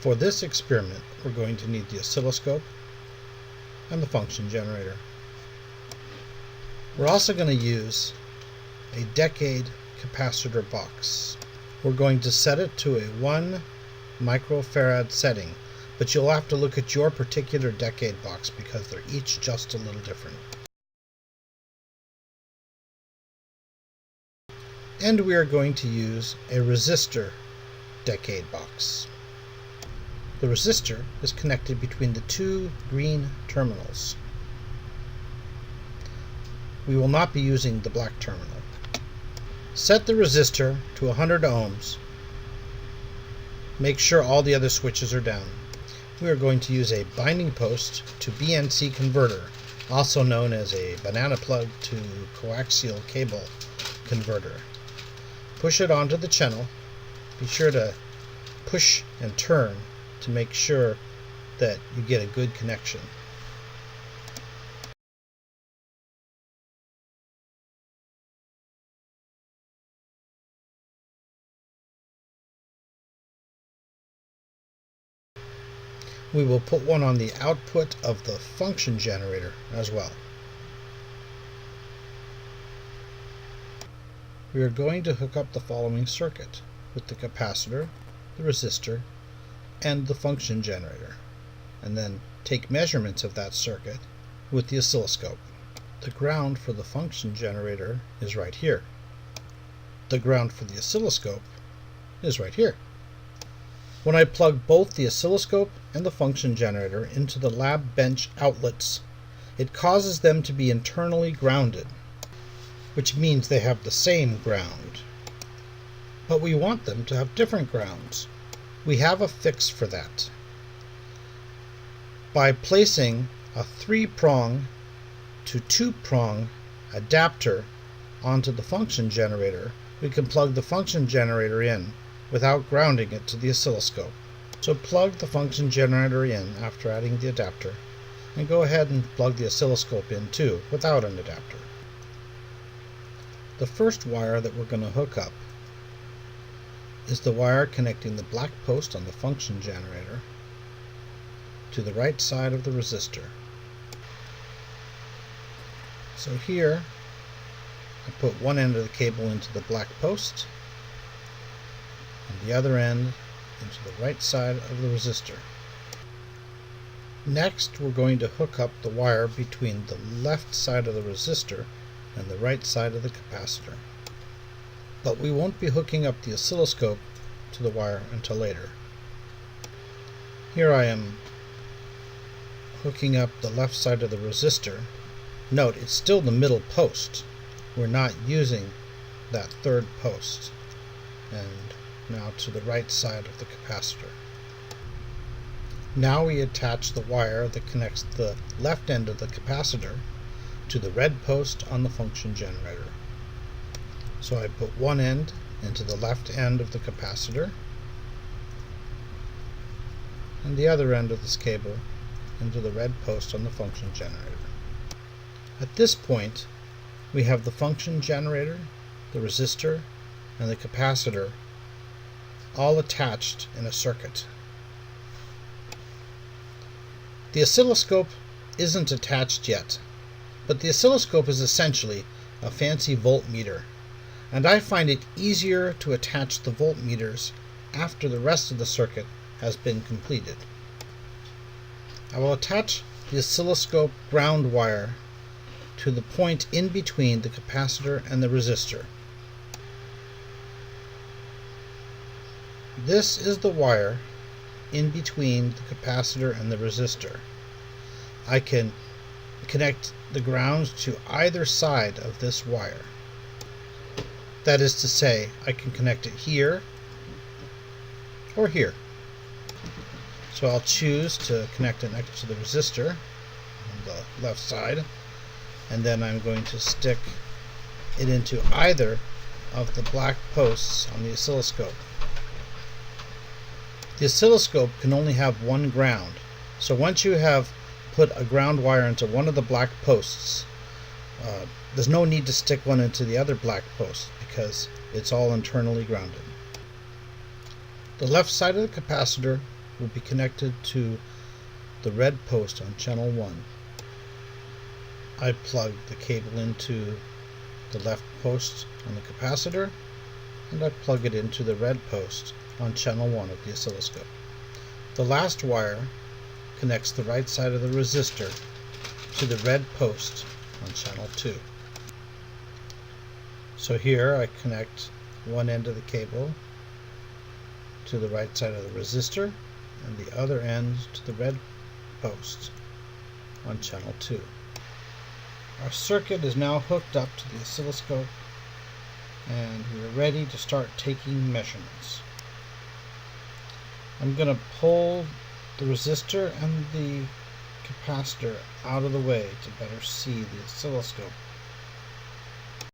For this experiment, we're going to need the oscilloscope and the function generator. We're also going to use a decade capacitor box. We're going to set it to a 1 microfarad setting, but you'll have to look at your particular decade box because they're each just a little different. And we are going to use a resistor decade box. The resistor is connected between the two green terminals. We will not be using the black terminal. Set the resistor to 100 ohms. Make sure all the other switches are down. We are going to use a binding post to BNC converter, also known as a banana plug to coaxial cable converter. Push it onto the channel. Be sure to push and turn to make sure that you get a good connection. We will put one on the output of the function generator as well. We are going to hook up the following circuit with the capacitor, the resistor, and the function generator, and then take measurements of that circuit with the oscilloscope. The ground for the function generator is right here. The ground for the oscilloscope is right here. When I plug both the oscilloscope and the function generator into the lab bench outlets, it causes them to be internally grounded, which means they have the same ground. But we want them to have different grounds. We have a fix for that. By placing a 3-prong to 2-prong adapter onto the function generator, we can plug the function generator in without grounding it to the oscilloscope. So plug the function generator in after adding the adapter, and go ahead and plug the oscilloscope in too without an adapter. The first wire that we're going to hook up is the wire connecting the black post on the function generator to the right side of the resistor. So here I put one end of the cable into the black post and the other end into the right side of the resistor. Next, we're going to hook up the wire between the left side of the resistor and the right side of the capacitor. But we won't be hooking up the oscilloscope to the wire until later. Here I am hooking up the left side of the resistor. Note, it's still the middle post. We're not using that third post. And now to the right side of the capacitor. Now we attach the wire that connects the left end of the capacitor to the red post on the function generator. So I put one end into the left end of the capacitor and the other end of this cable into the red post on the function generator. At this point, we have the function generator, the resistor, and the capacitor all attached in a circuit. The oscilloscope isn't attached yet, but the oscilloscope is essentially a fancy voltmeter, and I find it easier to attach the voltmeters after the rest of the circuit has been completed. I will attach the oscilloscope ground wire to the point in between the capacitor and the resistor. This is the wire in between the capacitor and the resistor. I can connect the ground to either side of this wire. That is to say, I can connect it here or here. So I'll choose to connect it next to the resistor on the left side, and then I'm going to stick it into either of the black posts on the oscilloscope. The oscilloscope can only have one ground, so once you have put a ground wire into one of the black posts, there's no need to stick one into the other black post because it's all internally grounded. The left side of the capacitor will be connected to the red post on channel 1. I plug the cable into the left post on the capacitor, and I plug it into the red post on channel 1 of the oscilloscope. The last wire connects the right side of the resistor to the red post on channel 2. So here I connect one end of the cable to the right side of the resistor and the other end to the red post on channel 2. Our circuit is now hooked up to the oscilloscope, and we are ready to start taking measurements. I'm going to pull the resistor and the capacitor out of the way to better see the oscilloscope